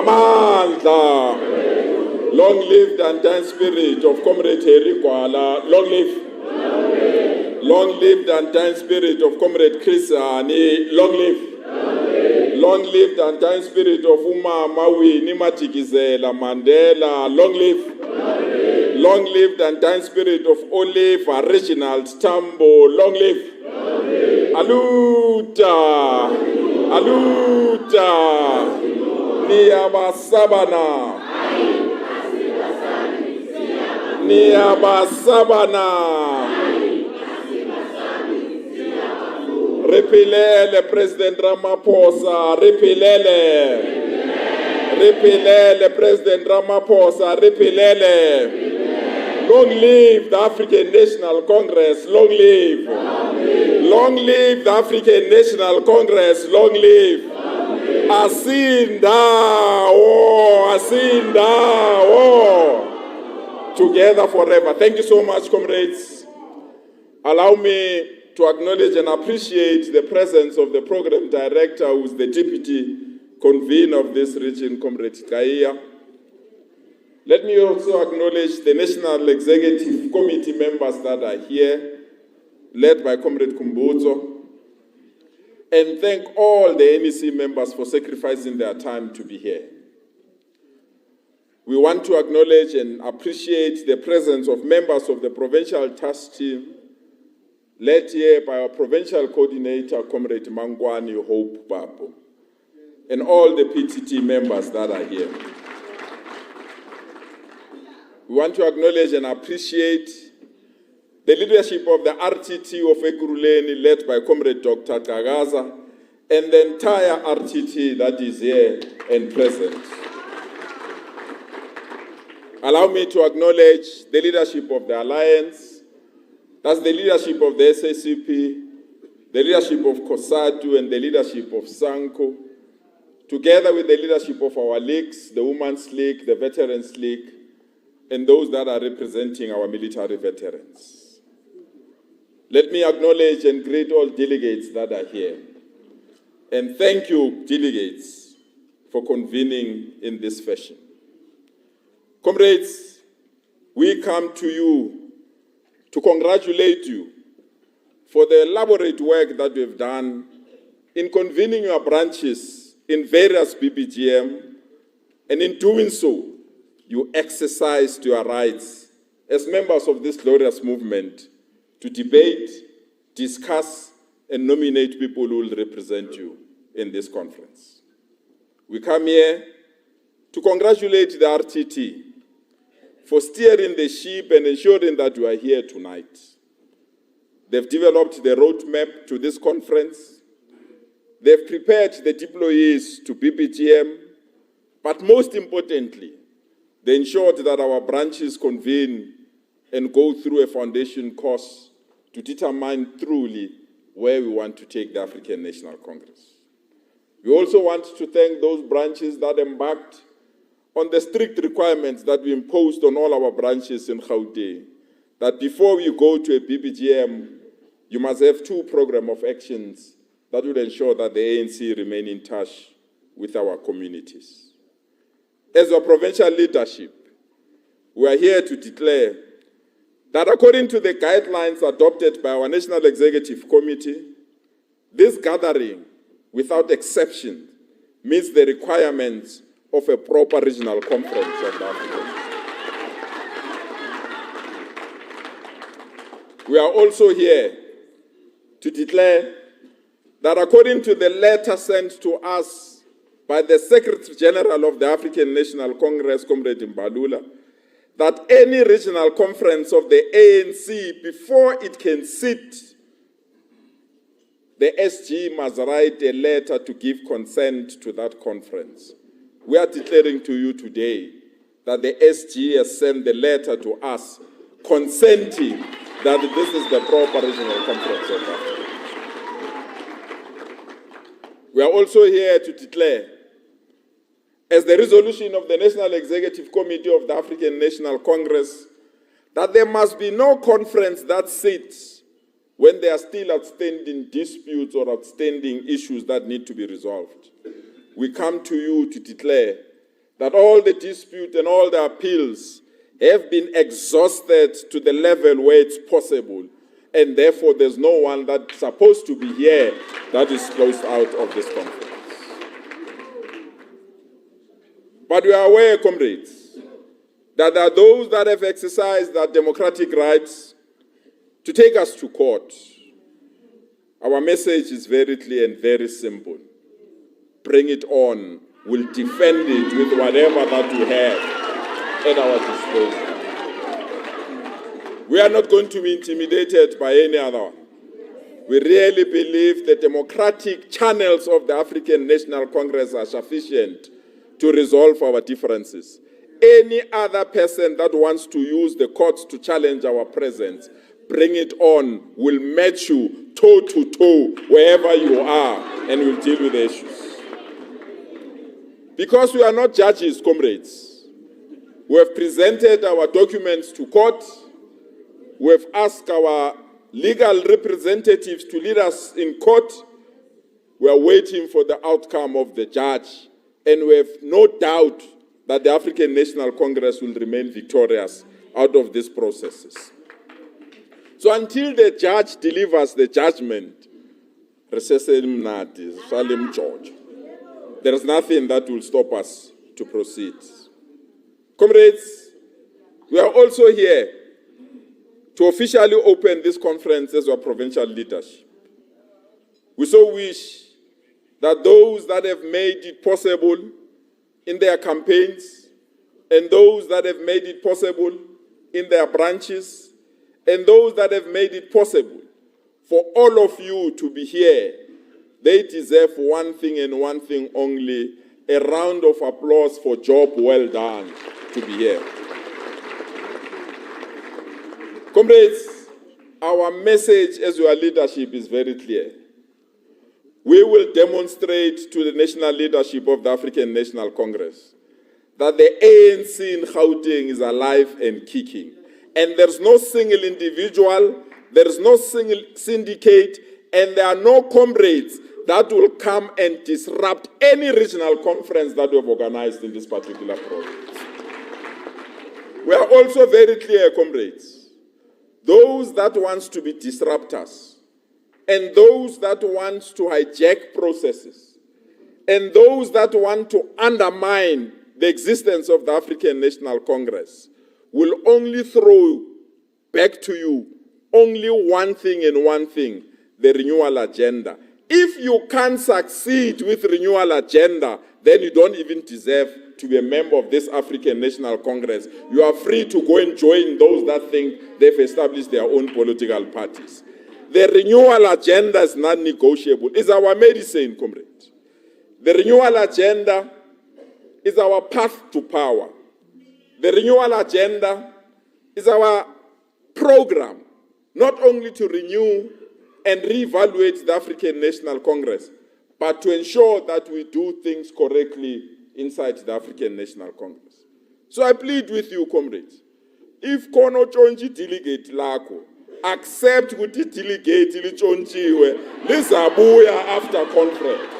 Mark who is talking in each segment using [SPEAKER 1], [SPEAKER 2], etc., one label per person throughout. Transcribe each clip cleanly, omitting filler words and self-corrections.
[SPEAKER 1] Amandla. Long live the undying spirit of Comrade Harry Gwala. Long live. Long live the undying spirit of Comrade Chris Hani. Long live. Long live the undying spirit of Umama Winnie Madikizela Mandela. Long live. Long live the undying spirit of Olive Reginald Tambo. Long live. Aluta. Aluta. Niyabasabana. Niyabasabana. Repelele President Ramaphosa. Repelele. Repelele President Ramaphosa. Repelele. Long live the African National Congress. Long live. Long live the African National Congress. Long live. Asinda. Oh, Asinda. Oh. Together forever. Thank you so much, comrades. Allow me to acknowledge and appreciate the presence of the program director, who is the deputy convener of this region, Comrade Kaya. Let me also acknowledge the National Executive Committee members that are here, led by Comrade Kumbuzo, and thank all the NEC members for sacrificing their time to be here. We want to acknowledge and appreciate the presence of members of the provincial task team, led here by our provincial coordinator, Comrade Mangwani Hope Bapo, and all the PTT members that are here. We want to acknowledge and appreciate the leadership of the RTT of Ekurhuleni, led by Comrade Dr. Kagaza, and the entire RTT that is here and present. Allow me to acknowledge the leadership of the Alliance. That's the leadership of the SACP, the leadership of COSATU, and the leadership of SANCO, together with the leadership of our leagues, the Women's League, the Veterans League, and those that are representing our military veterans. Let me acknowledge and greet all delegates that are here. And thank you, delegates, for convening in this fashion. Comrades, we come to you to congratulate you for the elaborate work that you've done in convening your branches in various BBGM, and in doing so, you exercised your rights as members of this glorious movement to debate, discuss, and nominate people who will represent you in this conference. We come here to congratulate the RTT for steering the ship and ensuring that you are here tonight. They've developed the roadmap to this conference. They've prepared the deployees to BBGM, but most importantly, they ensured that our branches convene and go through a foundation course to determine truly where we want to take the African National Congress. We also want to thank those branches that embarked on the strict requirements that we imposed on all our branches in Gauteng, that before you go to a BBGM, you must have 2 programs of actions that will ensure that the ANC remain in touch with our communities. As a provincial leadership, we are here to declare that according to the guidelines adopted by our National Executive Committee, this gathering, without exception, meets the requirements of a proper regional conference of the African. We are also here to declare that according to the letter sent to us by the Secretary General of the African National Congress, Comrade Mbalula, that any regional conference of the ANC, before it can sit, the SG must write a letter to give consent to that conference. We are declaring to you today that the SG has sent the letter to us consenting that this is the proper regional conference of Africa. We are also here to declare, as the resolution of the National Executive Committee of the African National Congress, that there must be no conference that sits when there are still outstanding disputes or outstanding issues that need to be resolved. We come to you to declare that all the dispute and all the appeals have been exhausted to the level where it's possible, and therefore there's no one that's supposed to be here that is closed out of this conference. But we are aware, comrades, that there are those that have exercised their democratic rights to take us to court. Our message is very clear and very simple. Bring it on. We'll defend it with whatever that we have at our disposal. We are not going to be intimidated by any other one. We really believe the democratic channels of the African National Congress are sufficient to resolve our differences. Any other person that wants to use the courts to challenge our presence, bring it on. We'll match you toe to toe wherever you are, and we'll deal with the issues. Because we are not judges, comrades. We have presented our documents to court. We have asked our legal representatives to lead us in court. We are waiting for the outcome of the judge, and we have no doubt that the African National Congress will remain victorious out of these processes. So until the judge delivers the judgment, there is nothing that will stop us to proceed. Comrades, we are also here to officially open this conference as our provincial leadership. We so wish that those that have made it possible in their campaigns, and those that have made it possible in their branches, and those that have made it possible for all of you to be here, they deserve one thing and one thing only, a round of applause for job well done to be here. Comrades, our message as your leadership is very clear. We will demonstrate to the national leadership of the African National Congress that the ANC in Gauteng is alive and kicking. And there's no single individual, there is no single syndicate, and there are no comrades that will come and disrupt any regional conference that we have organized in this particular province. We are also very clear, comrades. Those that want to be disruptors, and those that want to hijack processes, and those that want to undermine the existence of the African National Congress will only throw back to you only one thing and one thing, the renewal agenda. If you can't succeed with renewal agenda, then you don't even deserve to be a member of this African National Congress. You are free to go and join those that think they've established their own political parties. The renewal agenda is non-negotiable. It's our medicine, comrade. The renewal agenda is our path to power. The renewal agenda is our program, not only to renew and reevaluate the African National Congress, but to ensure that we do things correctly inside the African National Congress. So I plead with you, comrades, if kono chonji delegate lako, accept ukuthi delegate lichonjiwe lizabuya after conference.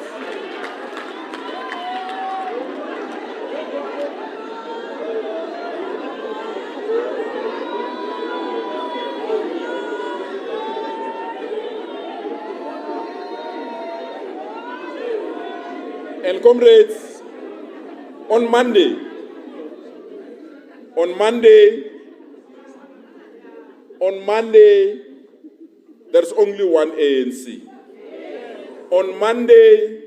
[SPEAKER 1] And comrades, on Monday, there's only one ANC. On Monday,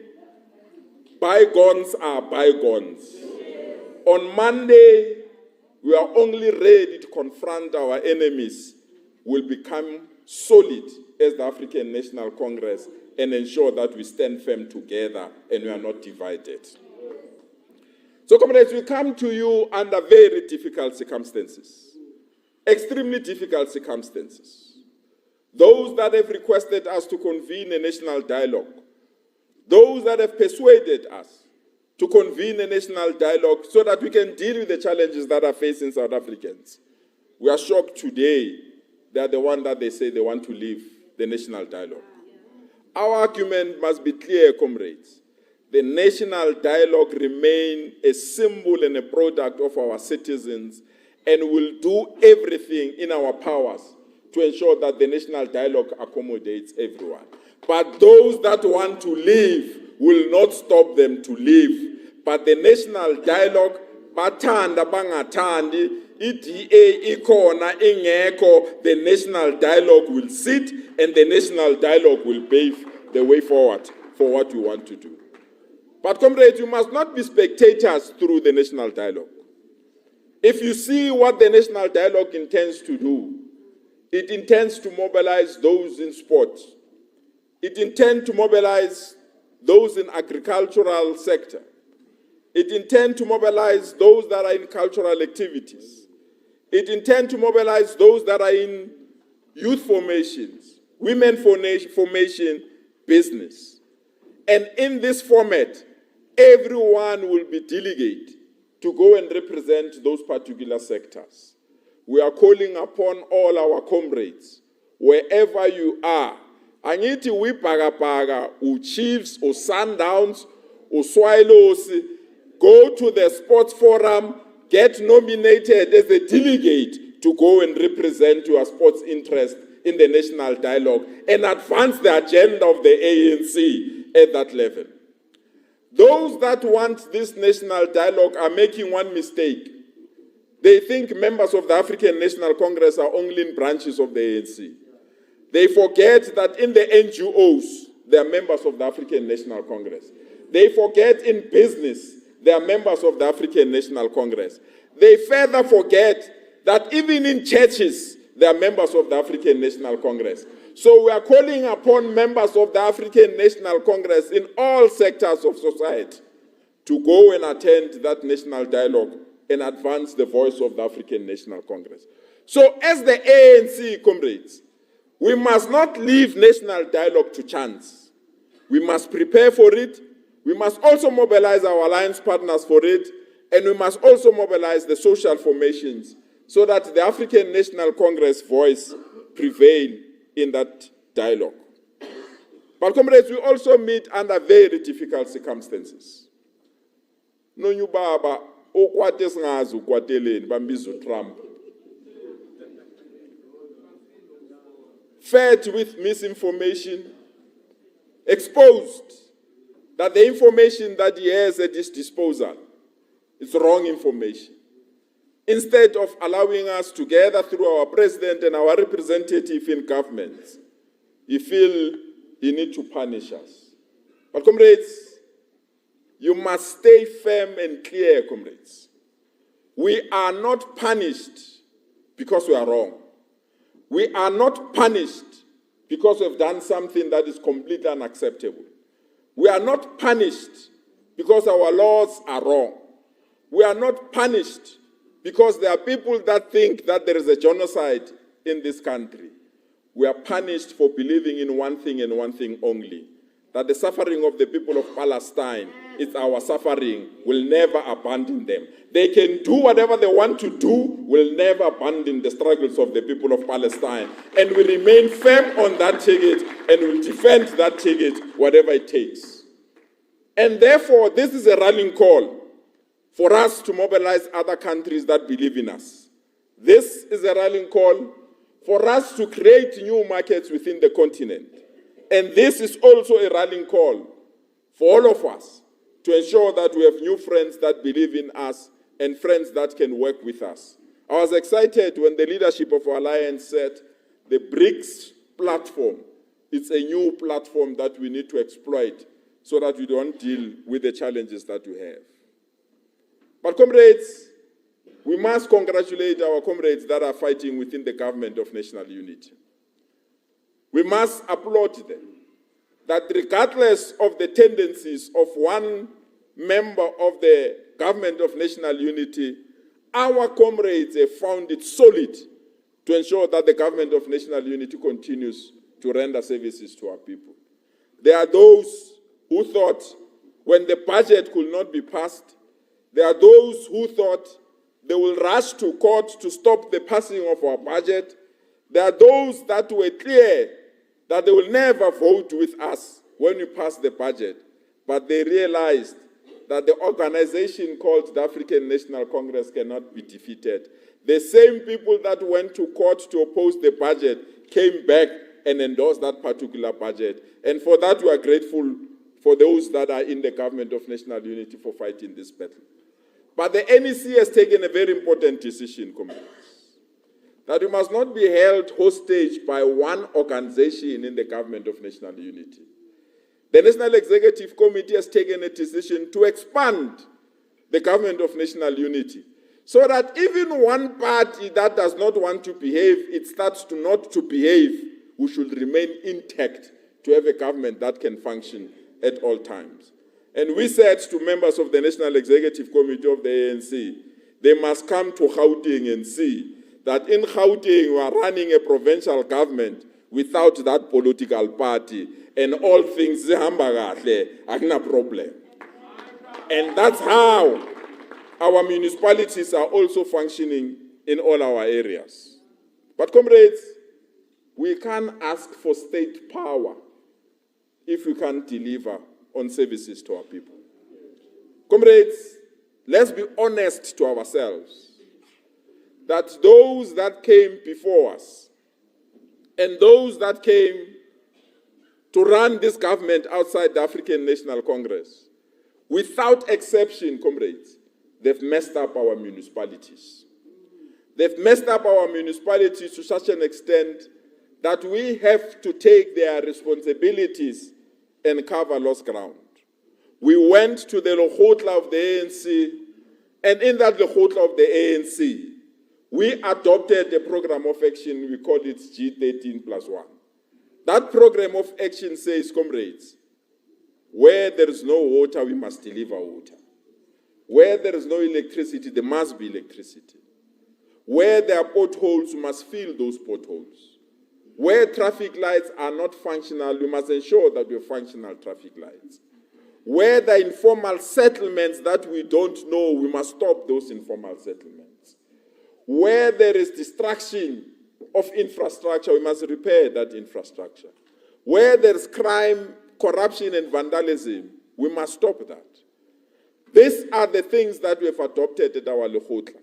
[SPEAKER 1] bygones are bygones. On Monday, we are only ready to confront our enemies. We'll become solid as the African National Congress and ensure that we stand firm together and we are not divided. So, comrades, we come to you under very difficult circumstances, extremely difficult circumstances. Those that have requested us to convene a national dialogue, those that have persuaded us to convene a national dialogue so that we can deal with the challenges that are facing South Africans. We are shocked today they are the one that they say they want to leave the national dialogue. Our argument must be clear, comrades, the national dialogue remain a symbol and a product of our citizens, and will do everything in our powers to ensure that the national dialogue accommodates everyone. But those that want to leave will not stop them to leave. But the national dialogue, bathanda bangathandi, IDA ikhona ingekho, the national dialogue will sit and the national dialogue will pave the way forward for what we want to do. But comrades, you must not be spectators through the national dialogue. If you see what the national dialogue intends to do, it intends to mobilize those in sport. It intends to mobilize those in agricultural sector. It intends to mobilize those that are in cultural activities. It intends to mobilize those that are in youth formations, women formation, business. And in this format, everyone will be delegated to go and represent those particular sectors. We are calling upon all our comrades, wherever you are. Angithi wipagapaga, Chiefs, or Sundowns, or Swallows, go to the sports forum, get nominated as a delegate to go and represent your sports interest in the national dialogue and advance the agenda of the ANC at that level. Those that want this national dialogue are making one mistake. They think members of the African National Congress are only in branches of the ANC. They forget that in the NGOs, they are members of the African National Congress. They forget in business, they are members of the African National Congress. They further forget that even in churches, they are members of the African National Congress. So we are calling upon members of the African National Congress in all sectors of society to go and attend that national dialogue and advance the voice of the African National Congress. So as the ANC, comrades, we must not leave national dialogue to chance. We must prepare for it. We must also mobilize our alliance partners for it, and we must also mobilize the social formations so that the African National Congress voice prevail in that dialogue. But comrades, we also meet under very difficult circumstances. No new baba, okwate singazi ukwateleni bambizo Trump. Fed with misinformation, exposed that the information that he has at his disposal is wrong information. Instead of allowing us to gather through our president and our representative in government, he feels he needs to punish us. But comrades, you must stay firm and clear, comrades. We are not punished because we are wrong. We are not punished because we've done something that is completely unacceptable. We are not punished because our laws are wrong. We are not punished because there are people that think that there is a genocide in this country. We are punished for believing in one thing and one thing only, that the suffering of the people of Palestine is our suffering. We'll never abandon them. They can do whatever they want to do. We'll never abandon the struggles of the people of Palestine. And we remain firm on that ticket and will defend that ticket, whatever it takes. And therefore, this is a rallying call for us to mobilize other countries that believe in us. This is a rallying call for us to create new markets within the continent. And this is also a rallying call for all of us to ensure that we have new friends that believe in us and friends that can work with us. I was excited when the leadership of our alliance said the BRICS platform, it's a new platform that we need to exploit so that we don't deal with the challenges that we have. But comrades, we must congratulate our comrades that are fighting within the government of national unity. We must applaud them, that regardless of the tendencies of one member of the government of national unity, our comrades have found it solid to ensure that the government of national unity continues to render services to our people. There are those who thought when the budget could not be passed, there are those who thought they will rush to court to stop the passing of our budget. There are those that were clear that they will never vote with us when we pass the budget. but they realized that the organization called the African National Congress cannot be defeated. The same people that went to court to oppose the budget came back and endorsed that particular budget. And for that, we are grateful for those that are in the government of national unity for fighting this battle. But the NEC has taken a very important decision, comrades, that we must not be held hostage by one organization in the government of national unity. The National Executive Committee has taken a decision to expand the government of national unity so that even one party that does not want to behave, it starts to not to behave, we should remain intact to have a government that can function at all times. And we said to members of the National Executive Committee of the ANC, they must come to Gauteng and see that in Gauteng we are running a provincial government without that political party, and all things zihamba kahle, akuna problem. And that's how our municipalities are also functioning in all our areas. But comrades, we can't ask for state power if we can't deliver on services to our people. Comrades, let's be honest to ourselves that those that came before us and those that came to run this government outside the African National Congress, without exception, comrades, they've messed up our municipalities. They've messed up our municipalities to such an extent that we have to take their responsibilities and cover lost ground. We went to the Lekgotla of the ANC, and in that Lekgotla of the ANC, we adopted a program of action, we call it G13+1. That program of action says, comrades, where there is no water, we must deliver water. Where there is no electricity, there must be electricity. Where there are potholes, we must fill those potholes. Where traffic lights are not functional, we must ensure that we have functional traffic lights. Where there are informal settlements that we don't know, we must stop those informal settlements. Where there is destruction of infrastructure, we must repair that infrastructure. Where there is crime, corruption, and vandalism, we must stop that. These are the things that we have adopted at our Lekgotla.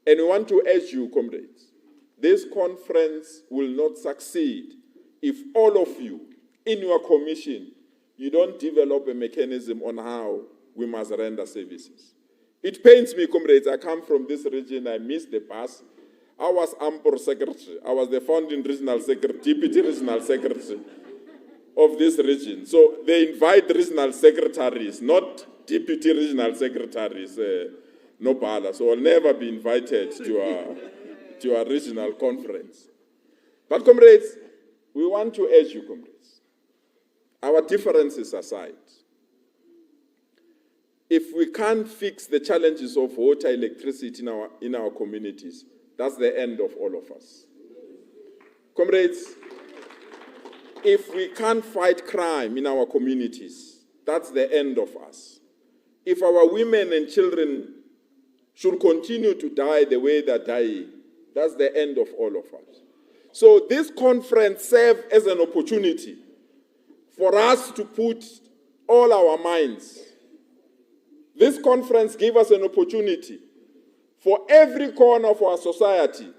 [SPEAKER 1] And we want to urge you, comrades, this conference will not succeed if all of you, in your commission, you don't develop a mechanism on how we must render services. It pains me, comrades, I come from this region, I missed the bus. I was AMPOR secretary. I was the founding regional secretary, deputy regional secretary of this region. So they invite regional secretaries, not deputy regional secretaries, no bala. So I'll never be invited to a regional conference. But comrades, we want to urge you, comrades, our differences aside, if we can't fix the challenges of water, electricity in our communities, that's the end of all of us. Comrades, if we can't fight crime in our communities, that's the end of us. If our women and children should continue to die the way they're dying, that's the end of all of us. So this conference serves as an opportunity for us to put all our minds. This conference gives us an opportunity for every corner of our society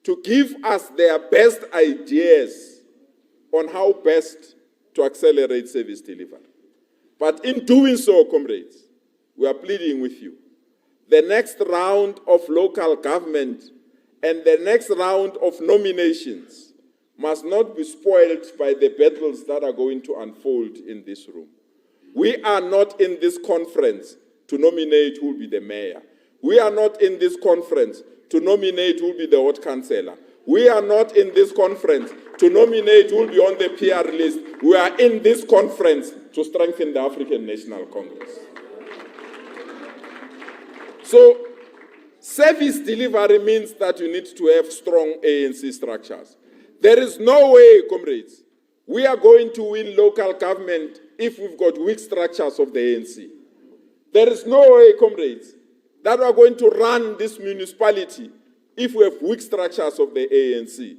[SPEAKER 1] to give us their best ideas on how best to accelerate service delivery. But in doing so, comrades, we are pleading with you. The next round of local government and the next round of nominations must not be spoiled by the battles that are going to unfold in this room. We are not in this conference to nominate who will be the mayor. We are not in this conference to nominate who will be the ward councillor. We are not in this conference to nominate who will be on the PR list. We are in this conference to strengthen the African National Congress. So, service delivery means that you need to have strong ANC structures. There is no way, comrades, we are going to win local government if we've got weak structures of the ANC. There is no way, comrades, that we are going to run this municipality if we have weak structures of the ANC.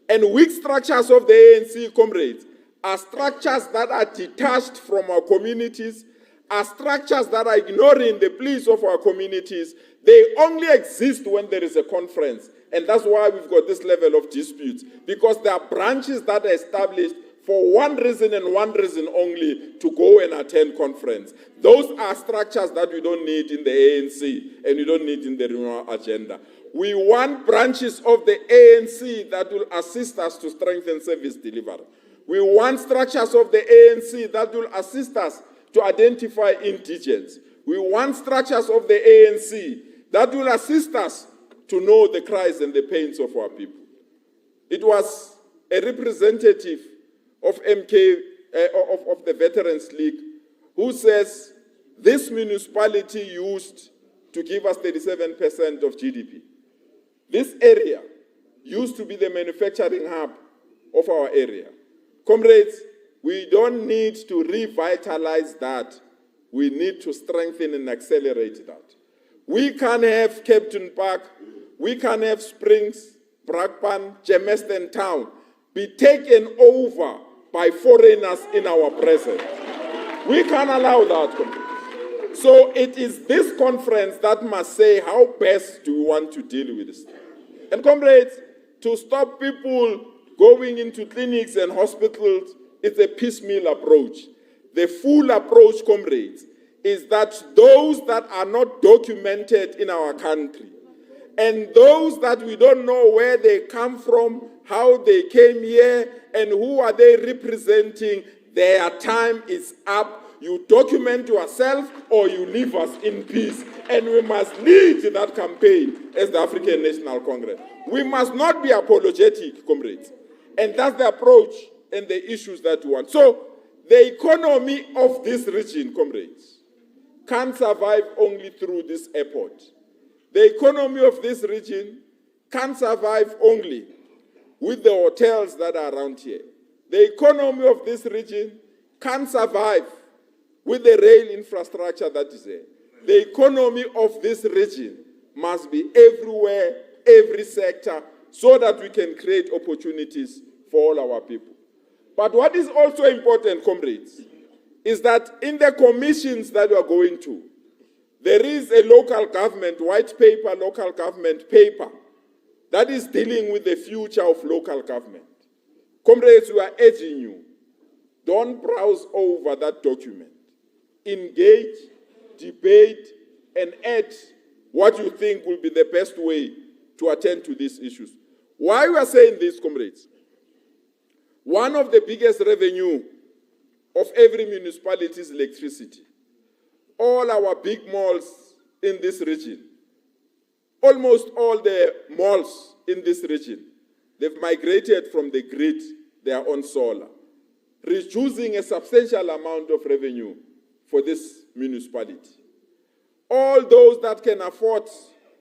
[SPEAKER 1] And weak structures of the ANC, comrades, are structures that are detached from our communities, are structures that are ignoring the pleas of our communities. They only exist when there is a conference. And that's why we've got this level of disputes, because there are branches that are established for one reason and one reason only, to go and attend conference. Those are structures that we don't need in the ANC and we don't need in the Renewal agenda. We want branches of the ANC that will assist us to strengthen service delivery. We want structures of the ANC that will assist us to identify indigents. We want structures of the ANC that will assist us to know the cries and the pains of our people. It was a representative of of the Veterans League who says this municipality used to give us 37% of GDP. This area used to be the manufacturing hub of our area. Comrades, we don't need to revitalize that. We need to strengthen and accelerate that. We can have Captain Park, we can have Springs, Brakpan, Germiston Town be taken over by foreigners in our presence. We can't allow that. So it is this conference that must say how best do we want to deal with this. And comrades, to stop people going into clinics and hospitals, it's a piecemeal approach. The full approach, comrades, is that those that are not documented in our country, and those that we don't know where they come from, how they came here, and who are they representing, their time is up. You document yourself or you leave us in peace. And we must lead that campaign as the African National Congress. We must not be apologetic, comrades. And that's the approach and the issues that we want. So the economy of this region, comrades, can't survive only through this airport. The economy of this region can't survive only with the hotels that are around here. The economy of this region can't survive with the rail infrastructure that is there. The economy of this region must be everywhere, every sector, so that we can create opportunities for all our people. But what is also important, comrades, is that in the commissions that we are going to, there is a local government, white paper, local government paper, that is dealing with the future of local government. Comrades, we are urging you, don't browse over that document. Engage, debate, and add what you think will be the best way to attend to these issues. Why we are saying this, comrades? One of the biggest revenue of every municipality is electricity. All our big malls in this region, almost all the malls in this region, they've migrated from the grid, they are on solar, reducing a substantial amount of revenue for this municipality. All those that can afford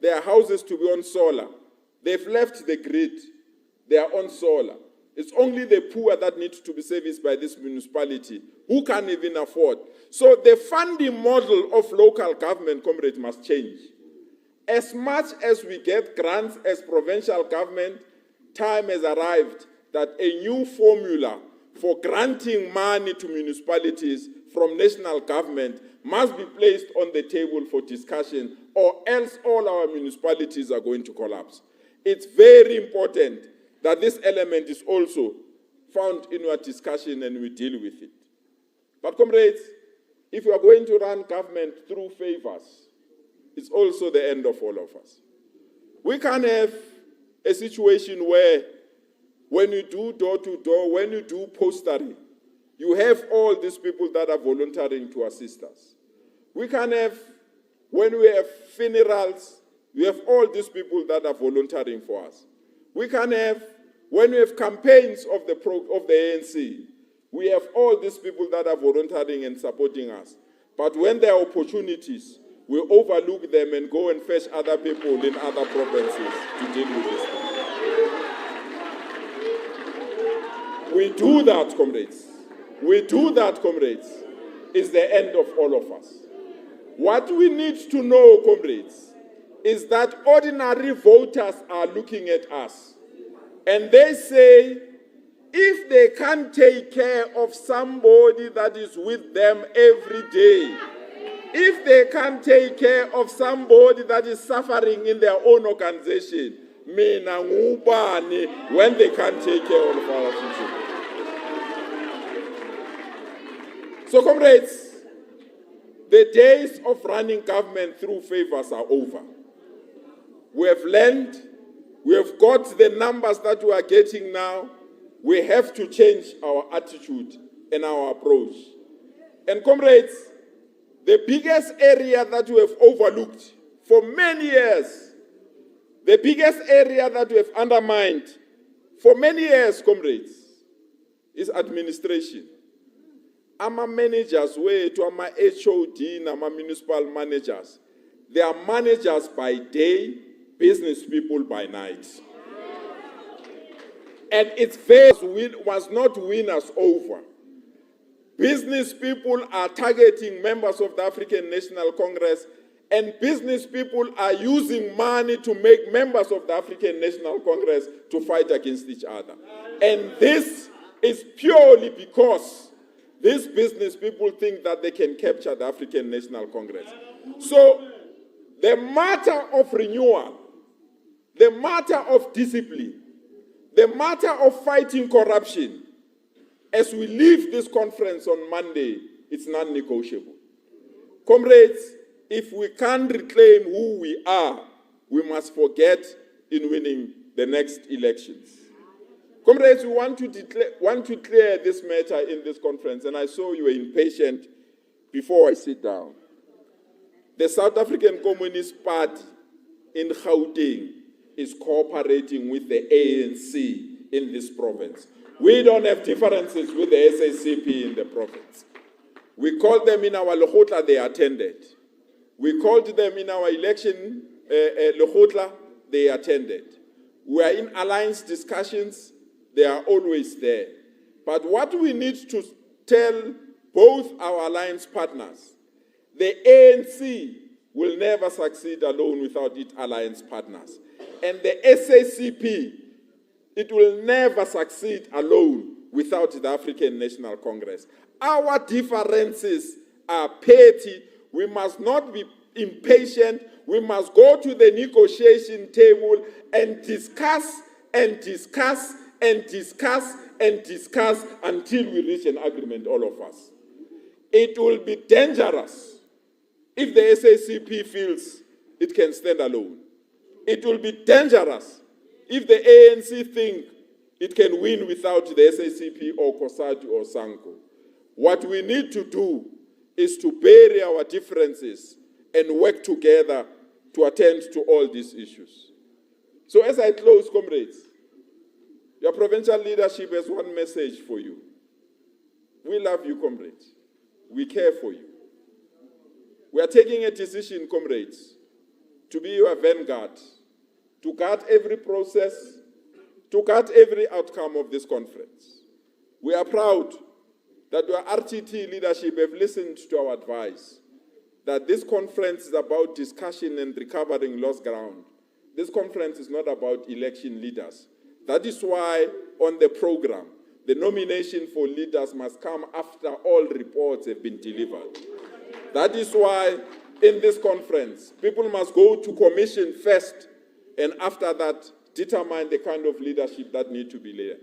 [SPEAKER 1] their houses to be on solar, they've left the grid, they are on solar. It's only the poor that need to be serviced by this municipality who can even afford. So the funding model of local government, comrades, must change. As much as we get grants as provincial government, time has arrived that a new formula for granting money to municipalities from national government must be placed on the table for discussion, or else all our municipalities are going to collapse. It's very important that this element is also found in our discussion and we deal with it. But comrades, if we are going to run government through favors, it's also the end of all of us. We can have a situation where when you do door-to-door, when you do postering, you have all these people that are volunteering to assist us. We can have, when we have funerals, we have all these people that are volunteering for us. We can have, when we have campaigns of the ANC, we have all these people that are volunteering and supporting us. But when there are opportunities, we overlook them and go and fetch other people in other provinces to deal with this. We do that, comrades. We do that, comrades. It's the end of all of us. What we need to know, comrades, is that ordinary voters are looking at us. And they say, if they can't take care of somebody that is with them every day, if they can't take care of somebody that is suffering in their own organization, mina ngubani when they can't take care of our children? So, comrades, the days of running government through favors are over. We have learned, we have got the numbers that we are getting now. We have to change our attitude and our approach. And comrades, the biggest area that we have overlooked for many years, the biggest area that we have undermined for many years, comrades, is administration. Ama managers, to ama HOD, ama municipal managers, they are managers by day, business people by night. And its phase was not win us over. Business people are targeting members of the African National Congress, and business people are using money to make members of the African National Congress to fight against each other. And this is purely because these business people think that they can capture the African National Congress. So the matter of renewal, the matter of discipline, the matter of fighting corruption, as we leave this conference on Monday, it's non-negotiable. Comrades, if we can't reclaim who we are, we must forget in winning the next elections. Comrades, we want to clear this matter in this conference, and I saw you were impatient before I sit down. The South African Communist Party in Gauteng is cooperating with the ANC in this province. We don't have differences with the SACP in the province. We called them in our Lekgotla, they attended. We called them in our election Lekgotla, they attended. We are in alliance discussions, they are always there. But what we need to tell both our alliance partners, the ANC will never succeed alone without its alliance partners. And the SACP, it will never succeed alone without the African National Congress. Our differences are petty. We must not be impatient. We must go to the negotiation table and discuss and discuss and discuss and discuss until we reach an agreement, all of us. It will be dangerous if the SACP feels it can stand alone. It will be dangerous if the ANC think it can win without the SACP or COSATU or SANCO. What we need to do is to bury our differences and work together to attend to all these issues. So as I close, comrades, your provincial leadership has one message for you. We love you, comrades. We care for you. We are taking a decision, comrades, to be your vanguard, to guard every process, to guard every outcome of this conference. We are proud that your RTT leadership have listened to our advice, that this conference is about discussion and recovering lost ground. This conference is not about election leaders. That is why on the program, the nomination for leaders must come after all reports have been delivered. That is why in this conference, people must go to commission first, and after that, determine the kind of leadership that need to be there.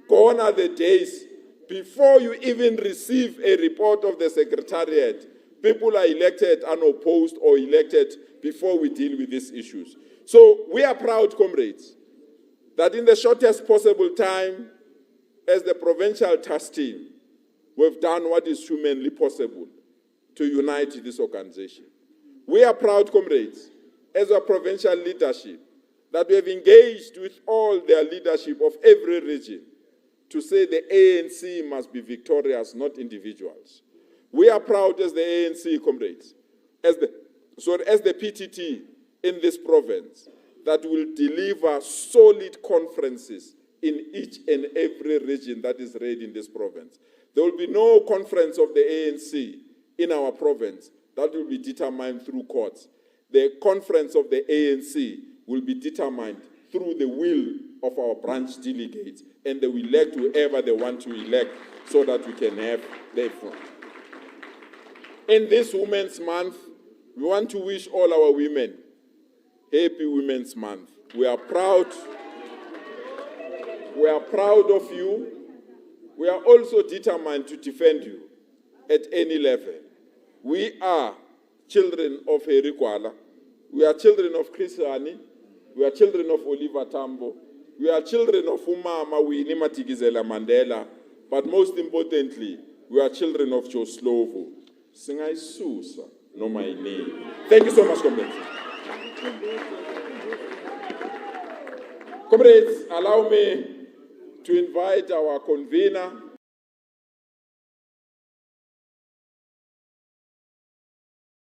[SPEAKER 1] Gone are the days before you even receive a report of the Secretariat, people are elected unopposed or elected before we deal with these issues. So we are proud, comrades, that in the shortest possible time, as the provincial task team, we've done what is humanly possible to unite this organization. We are proud, comrades, as a provincial leadership, that we have engaged with all their leadership of every region to say the ANC must be victorious, not individuals. We are proud as the ANC, comrades, as the PTT in this province, that will deliver solid conferences in each and every region that is ready in this province. There will be no conference of the ANC in our province that will be determined through courts. The conference of the ANC will be determined through the will of our branch delegates, and they will elect whoever they want to elect so that we can have their vote. In this Women's Month, we want to wish all our women Happy Women's Month. We are proud. We are proud of you. We are also determined to defend you at any level. We are children of Heri Kwala. We are children of Chris Hani. We are children of Oliver Tambo. We are children of Umama Winnie Madikizela Mandela. But most importantly, we are children of Joe Slovo. Singai Susa, no my name. Thank you so much, comrades. Comrades, allow me to invite our convener,